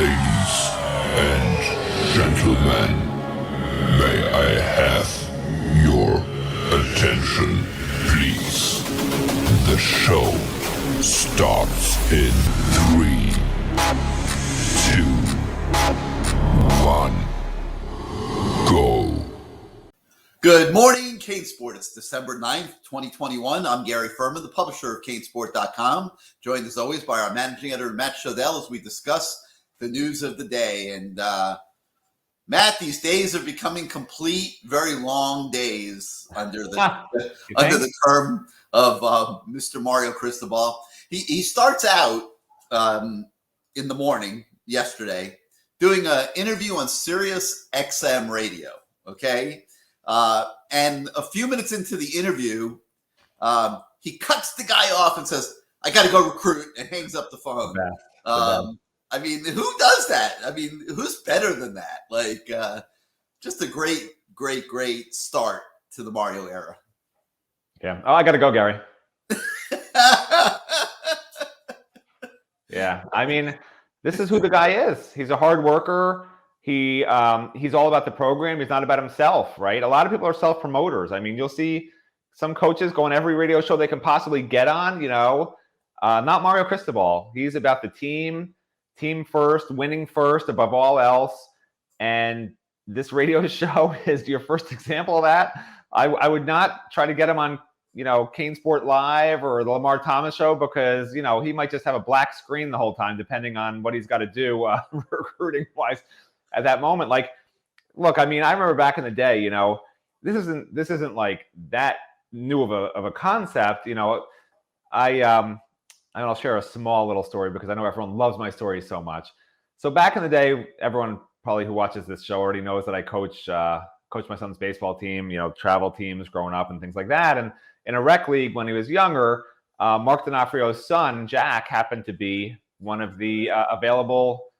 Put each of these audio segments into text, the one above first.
Ladies and gentlemen, may I have your attention, please? The show starts in 3, 2, 1, go. Good morning, CaneSport. It's December 9th, 2021. I'm Gary Ferman, the publisher of CaneSport.com, joined as always by our managing editor, Matt Shodell, as we discuss the news of the day. And Matt, these days are becoming complete, very long days under the term of Mr. Mario Cristobal. He starts out in the morning yesterday doing an interview on Sirius XM radio, okay? And a few minutes into the interview, he cuts the guy off and says, "I got to go recruit," and hangs up the phone. I mean, who does that? I mean, who's better than that? Like, just a great start to the Mario era. Yeah. Oh, I got to go, Gary. Yeah. I mean, this is who the guy is. He's a hard worker. He's all about the program. He's not about himself, right? A lot of people are self-promoters. I mean, you'll see some coaches go on every radio show they can possibly get on, not Mario Cristobal. He's about the team first, winning first above all else. And this radio show is your first example of that. I would not try to get him on, CaneSport Live or the Lamar Thomas show because, he might just have a black screen the whole time, depending on what he's got to do recruiting-wise at that moment. Like, look, I mean, I remember back in the day, this isn't like that new of a concept. I'll share a small little story because I know everyone loves my stories so much. So back in the day, everyone probably who watches this show already knows that I coach my son's baseball team, travel teams growing up and things like that. And in a rec league when he was younger, Mark D'Onofrio's son, Jack, happened to be one of the available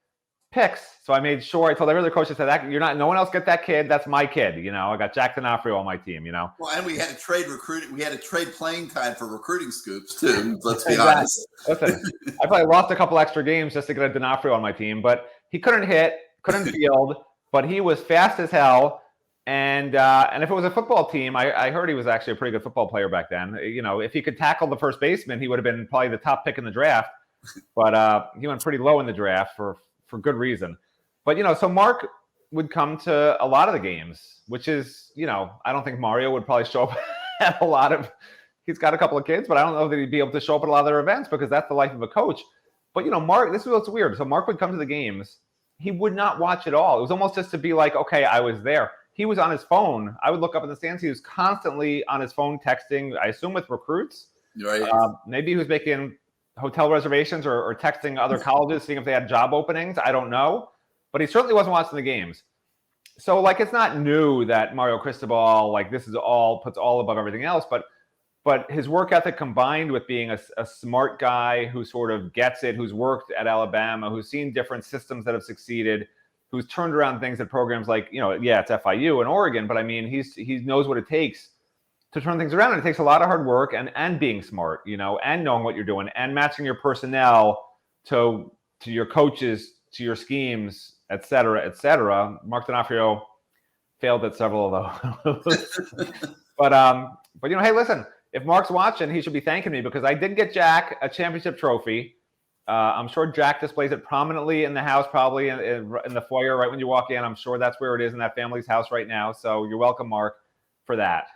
picks. So I made sure I told every other coach, I said, no one else get that kid. That's my kid. I got Jack D'Onofrio on my team, Well, and we had to trade recruiting. We had to trade playing time for recruiting scoops too. Let's be honest. Listen, I probably lost a couple extra games just to get a D'Onofrio on my team, but he couldn't hit, couldn't field, but he was fast as hell. And if it was a football team, I heard he was actually a pretty good football player back then. If he could tackle the first baseman, he would have been probably the top pick in the draft. But he went pretty low in the draft for good reason. But, so Mark would come to a lot of the games, which is, I don't think Mario would probably show up at a lot of, he's got a couple of kids, but I don't know that he'd be able to show up at a lot of their events because that's the life of a coach. But, Mark, this is what's weird. So Mark would come to the games. He would not watch at all. It was almost just to be like, okay, I was there. He was on his phone. I would look up in the stands. He was constantly on his phone texting, I assume with recruits. Right. Maybe he was making hotel reservations or texting other colleges, seeing if they had job openings. I don't know. But he certainly wasn't watching the games. So, it's not new that Mario Cristobal, this is puts all above everything else. But his work ethic combined with being a smart guy who sort of gets it, who's worked at Alabama, who's seen different systems that have succeeded, who's turned around things at programs like, it's FIU and Oregon, but I mean, he knows what it takes to turn things around. And it takes a lot of hard work and being smart, and knowing what you're doing and matching your personnel to your coaches, to your schemes, et cetera, et cetera. Mark D'Onofrio failed at several of those. But hey, listen, if Mark's watching, he should be thanking me because I did get Jack a championship trophy. I'm sure Jack displays it prominently in the house, probably in the foyer right when you walk in. I'm sure that's where it is in that family's house right now. So you're welcome, Mark, for that.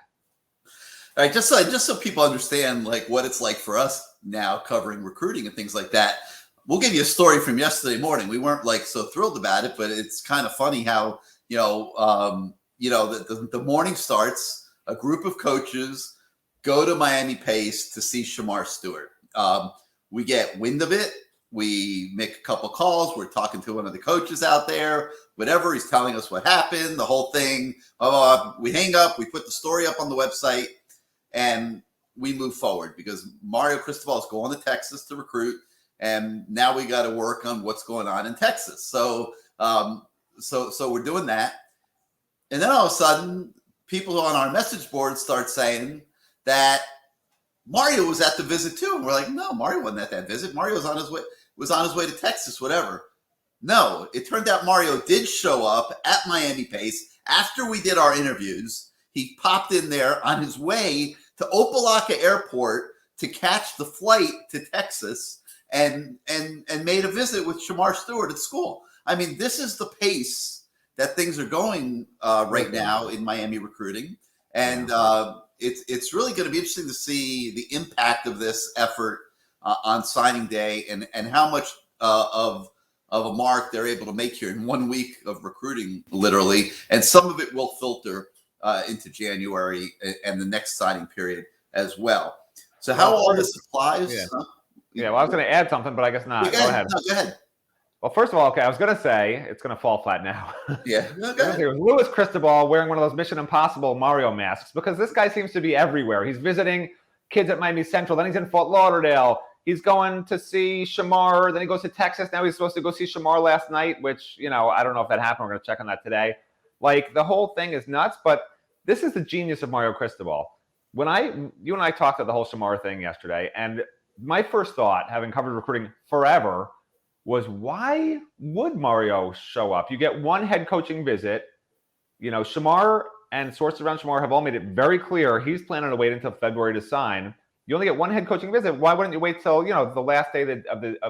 All right, just so people understand what it's like for us now covering recruiting and things like that. We'll give you a story from yesterday morning. We weren't so thrilled about it, but it's kind of funny how the morning starts. A group of coaches go to Miami Pace to see Shamar Stewart. We get wind of it. We make a couple calls. We're talking to one of the coaches out there, whatever. He's telling us what happened, the whole thing. We hang up. We put the story up on the website, and we move forward because Mario Cristobal is going to Texas to recruit, and now we got to work on what's going on in Texas. So we're doing that. And then all of a sudden, people on our message board start saying that Mario was at the visit too. And we're like, no, Mario wasn't at that visit. Mario was on his way to Texas, whatever. No, it turned out Mario did show up at Miami Pace after we did our interviews. He popped in there on his way to Opelika Airport to catch the flight to Texas and made a visit with Shamar Stewart at school. I mean, this is the pace that things are going right now in Miami recruiting. And it's really going to be interesting to see the impact of this effort on signing day and how much of a mark they're able to make here in 1 week of recruiting, literally. And some of it will filter into January and the next signing period as well. So how all this applies? Yeah, well, I was going to add something, but I guess not. Go ahead. No, go ahead. Well, first of all, okay, I was going to say it's going to fall flat now. Yeah. No, go ahead. It was Louis Cristobal wearing one of those Mission Impossible Mario masks because this guy seems to be everywhere. He's visiting kids at Miami Central. Then he's in Fort Lauderdale. He's going to see Shamar. Then he goes to Texas. Now he's supposed to go see Shamar last night, which, you know, I don't know if that happened. We're going to check on that today. Like, the whole thing is nuts, but this is the genius of Mario Cristobal. When you and I talked about the whole Shamar thing yesterday, and my first thought, having covered recruiting forever, was why would Mario show up? You get one head coaching visit. You know, Shamar and sources around Shamar have all made it very clear he's planning to wait until February to sign. You only get one head coaching visit. Why wouldn't you wait till, you know, the last day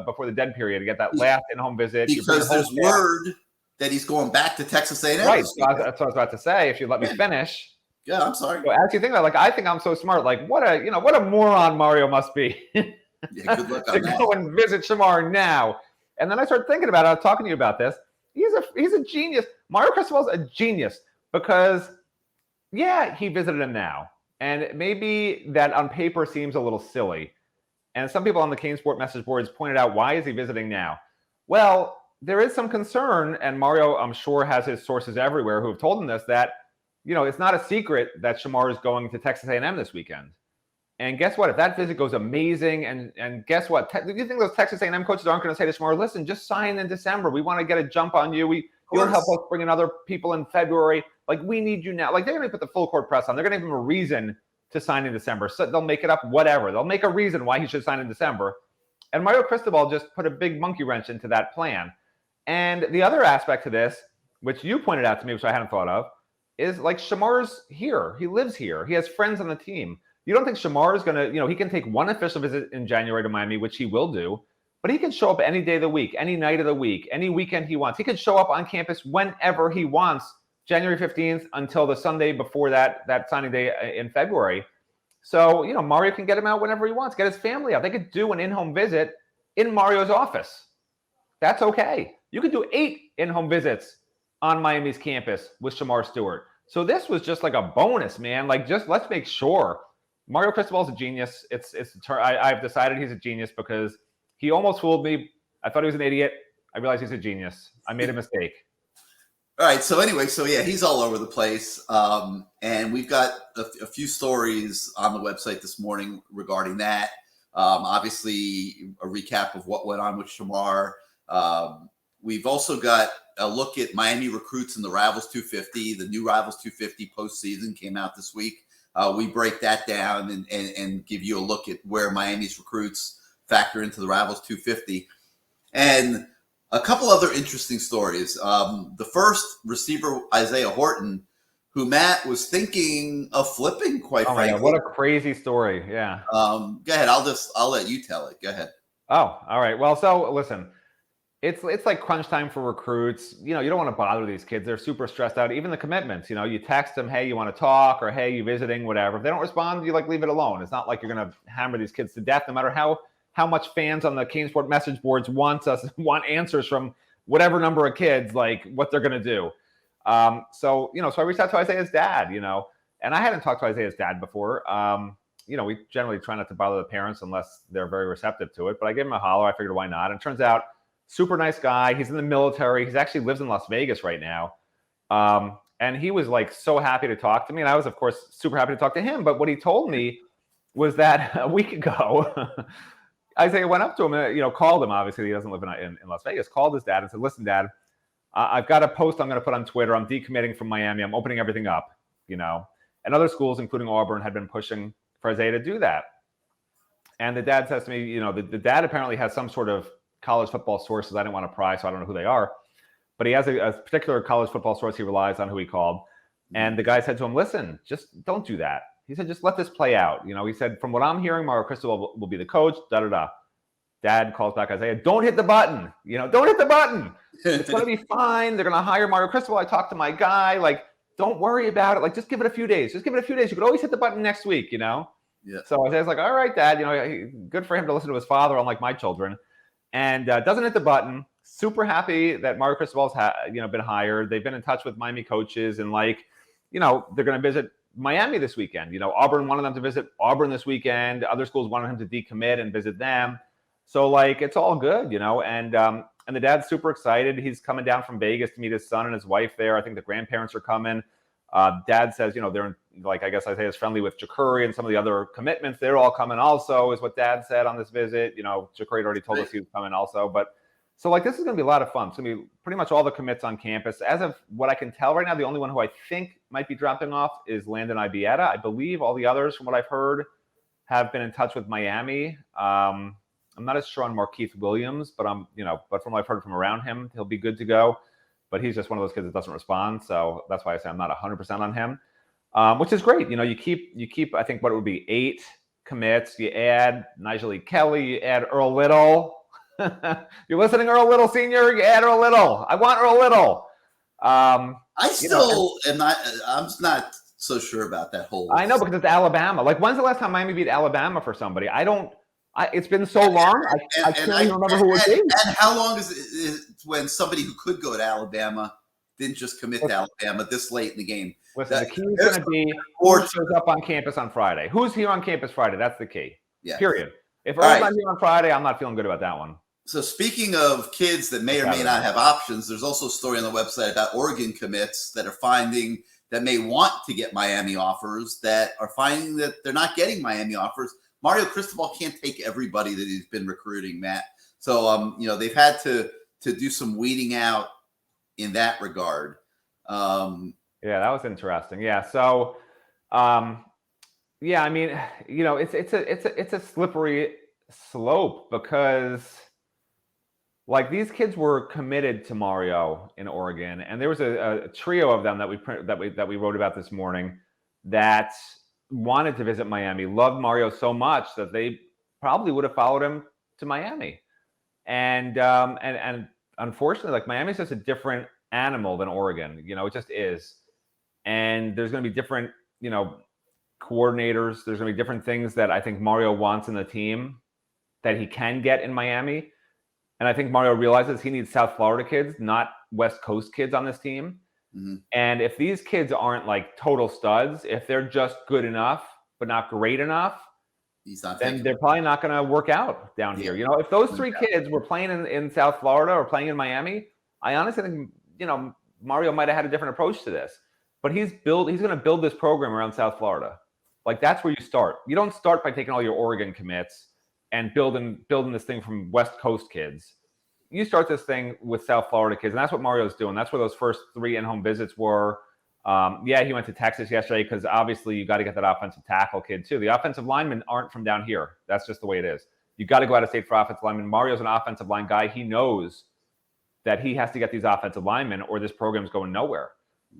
before the dead period to get that last in-home visit? Because there's word that he's going back to Texas A&M. Right. So that's what I was about to say. If you let me finish. Yeah, I'm sorry. So as you think about it, like, I think I'm so smart. Like, what a moron Mario must be. Yeah, good luck on that. Go and visit Shamar now. And then I started thinking about it. I was talking to you about this. He's a genius. Mario Cristobal's a genius because, yeah, he visited him now. And maybe that on paper seems a little silly. And some people on the CaneSport message boards pointed out, why is he visiting now? Well, there is some concern, and Mario, I'm sure, has his sources everywhere who have told him this, that, you know, it's not a secret that Shamar is going to Texas A&M this weekend. And guess what? If that visit goes amazing, and guess what? Do you think those Texas A&M coaches aren't going to say to Shamar, listen, just sign in December. We want to get a jump on you. You'll help us bring in other people in February. Like, we need you now. Like, they're going to put the full court press on. They're going to give him a reason to sign in December. So they'll make it up, whatever. They'll make a reason why he should sign in December. And Mario Cristobal just put a big monkey wrench into that plan. And the other aspect to this, which you pointed out to me, which I hadn't thought of, is like Shamar's here. He lives here. He has friends on the team. You don't think Shamar is going to, you know, he can take one official visit in January to Miami, which he will do, but he can show up any day of the week, any night of the week, any weekend he wants. He can show up on campus whenever he wants, January 15th until the Sunday before that signing day in February. So, you know, Mario can get him out whenever he wants, get his family out. They could do an in-home visit in Mario's office. That's okay. You could do 8 in-home visits on Miami's campus with Shamar Stewart. So this was just like a bonus, man. Like, just let's make sure. Mario Cristobal is a genius. I've decided he's a genius because he almost fooled me. I thought he was an idiot. I realized he's a genius. I made a mistake. All right. So anyway, yeah, he's all over the place. And we've got a few stories on the website this morning regarding that. Obviously, a recap of what went on with Shamar. We've also got a look at Miami recruits in the Rivals 250. The new Rivals 250 postseason came out this week. We break that down and give you a look at where Miami's recruits factor into the Rivals 250. And a couple other interesting stories. The first, receiver Isaiah Horton, who Matt was thinking of flipping, quite frankly. God, what a crazy story. Yeah. Go ahead. I'll let you tell it. Go ahead. Oh, all right. Well, so listen, it's like crunch time for recruits. You know, you don't want to bother these kids. They're super stressed out. Even the commitments, you know, you text them, hey, you want to talk, or hey, you visiting, whatever. If they don't respond, you like leave it alone. It's not like you're going to hammer these kids to death, no matter how much fans on the CaneSport message boards want answers from whatever number of kids, like what they're going to do. So I reached out to Isaiah's dad, you know, and I hadn't talked to Isaiah's dad before. You know, we generally try not to bother the parents unless they're very receptive to it, but I gave him a holler. I figured, why not? And it turns out, super nice guy. He's in the military. He's actually lives in Las Vegas right now. And he was like so happy to talk to me. And I was, of course, super happy to talk to him. But what he told me was that a week ago, Isaiah went up to him and, you know, called him. Obviously, he doesn't live in Las Vegas. Called his dad and said, listen, Dad, I've got a post I'm going to put on Twitter. I'm decommitting from Miami. I'm opening everything up, you know. And other schools, including Auburn, had been pushing for Isaiah to do that. And the dad says to me, you know, the dad apparently has some sort of college football sources. I didn't want to pry, so I don't know who they are. But he has a particular college football source he relies on, who he called. And the guy said to him, listen, just don't do that. He said, just let this play out. He said, from what I'm hearing, Mario Cristobal will be the coach, da-da-da. Dad calls back Isaiah, don't hit the button. Don't hit the button. It's going to be fine. They're going to hire Mario Cristobal. I talked to my guy. Like, don't worry about it. Like, just give it a few days. You could always hit the button next week, Yeah. So Isaiah's like, all right, Dad. Good for him to listen to his father, unlike my children. And doesn't hit the button. Super happy that Mario Cristobal's been hired. They've been in touch with Miami coaches, and they're going to visit Miami this weekend. Auburn wanted them to visit Auburn this weekend. Other schools wanted him to decommit and visit them. So it's all good, and the dad's super excited. He's coming down from Vegas to meet his son and his wife there. I think the grandparents are coming. Dad says, they're in, I guess Isaiah's friendly with Ja'Cory and some of the other commitments. They're all coming also, is what Dad said on this visit. Ja'Cory had already told us he was coming also. But so this is going to be a lot of fun. It's going to be pretty much all the commits on campus. As of what I can tell right now, the only one who I think might be dropping off is Landon Ibieta. I believe all the others, from what I've heard, have been in touch with Miami. I'm not as sure on Markeith Williams, but but from what I've heard from around him, he'll be good to go. But he's just one of those kids that doesn't respond. So that's why I say I'm not 100% on him, which is great. You keep, I think what it would be 8 commits. You add Nigel E. Kelly, you add Earl Little. You're listening, Earl Little Sr.? You add Earl Little. I want Earl Little. I'm not so sure about that whole. I know, because it's Alabama. When's the last time Miami beat Alabama for somebody? It's been so long. I can't even remember who it is. And how long is it when somebody who could go to Alabama didn't just commit to Alabama this late in the game? Listen, the key is going to be who shows up on campus on Friday. Who's here on campus Friday? That's the key. Yeah. Period. If Earl's not here on Friday, I'm not feeling good about that one. So speaking of kids that may or may not have options, there's also a story on the website about Oregon commits that are finding that may want to get Miami offers that are finding that they're not getting Miami offers. Mario Cristobal can't take everybody that he's been recruiting, Matt. So, they've had to do some weeding out in that regard. Yeah, that was interesting. Yeah. So, yeah, I mean, it's a slippery slope, because these kids were committed to Mario in Oregon, and there was a trio of them that we wrote about this morning that wanted to visit Miami, loved Mario so much that they probably would have followed him to Miami. And unfortunately, Miami's just a different animal than Oregon. It just is. And there's going to be different, coordinators. There's going to be different things that I think Mario wants in the team that he can get in Miami. And I think Mario realizes he needs South Florida kids, not West Coast kids on this team. Mm-hmm. And if these kids aren't total studs, if they're just good enough but not great enough, then they're probably not going to work out down here. If those 3 kids were playing in South Florida or playing in Miami, I honestly think Mario might have had a different approach to this. But he's going to build this program around South Florida. That's where you start. You don't start by taking all your Oregon commits and building this thing from West Coast kids. You start this thing with South Florida kids, and that's what Mario's doing. That's where those first 3 in-home visits were. He went to Texas yesterday because obviously you got to get that offensive tackle kid too. The offensive linemen aren't from down here. That's just the way it is. You got to go out of state for offensive linemen. Mario's an offensive line guy. He knows that he has to get these offensive linemen or this program's going nowhere.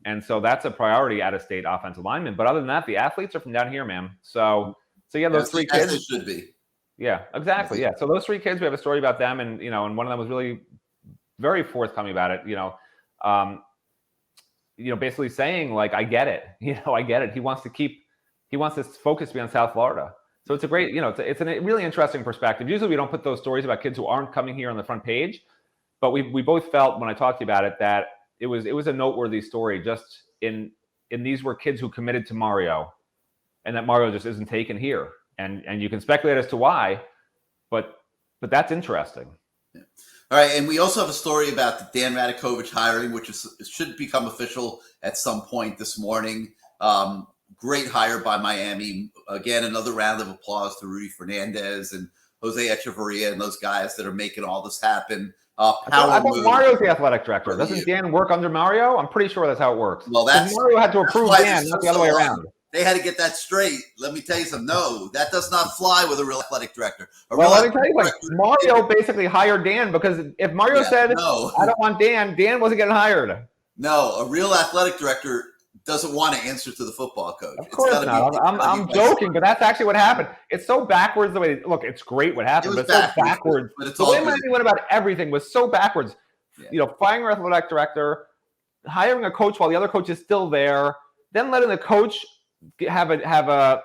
And so that's a priority, out of state offensive linemen. But other than that, the athletes are from down here, man. So yeah, those 3 kids. As it should be. Yeah, exactly. Yeah. So those 3 kids, we have a story about them, and and one of them was really very forthcoming about it. Basically saying I get it. I get it. He wants this focus to be on South Florida. So it's a great, it's a really interesting perspective. Usually we don't put those stories about kids who aren't coming here on the front page, but we both felt when I talked to you about it that it was a noteworthy story. Just in these were kids who committed to Mario, and that Mario just isn't taken here. And you can speculate as to why, but that's interesting. Yeah. All right, and we also have a story about the Dan Radakovich hiring, which should become official at some point this morning. Great hire by Miami. Again, another round of applause to Rudy Fernandez and Jose Echeverria and those guys that are making all this happen. I thought Mario's the athletic director. Doesn't Dan work under Mario? I'm pretty sure that's how it works. Well, Mario had to approve Dan, not the other way around. they had to get that straight. Let me tell you something. No, that does not fly with a real athletic director. Well, let me tell you, like Mario basically hired Dan because if Mario said, "I don't want Dan," Dan wasn't getting hired. No, a real athletic director doesn't want to answer to the football coach. Of course not. I'm joking, but that's actually what happened. It's so backwards the way. Look, it's great what happened, but it's so backwards. But it's the all way Miami went about everything was so backwards. Yeah. Firing our athletic director, hiring a coach while the other coach is still there, then letting the coach have a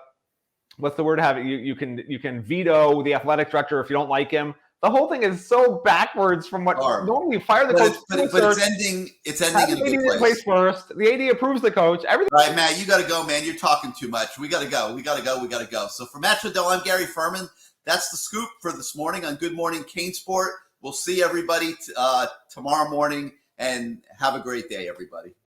what's the word? You can veto the athletic director if you don't like him. The whole thing is so backwards from what normally you fire the coach. But it's ending in a good place first. The AD approves the coach. Everything. All right, Matt, you got to go, man. You're talking too much. We got to go. So for Matt Trudell, I'm Gary Ferman. That's the scoop for this morning on Good Morning CaneSport. We'll see everybody tomorrow morning, and have a great day, everybody.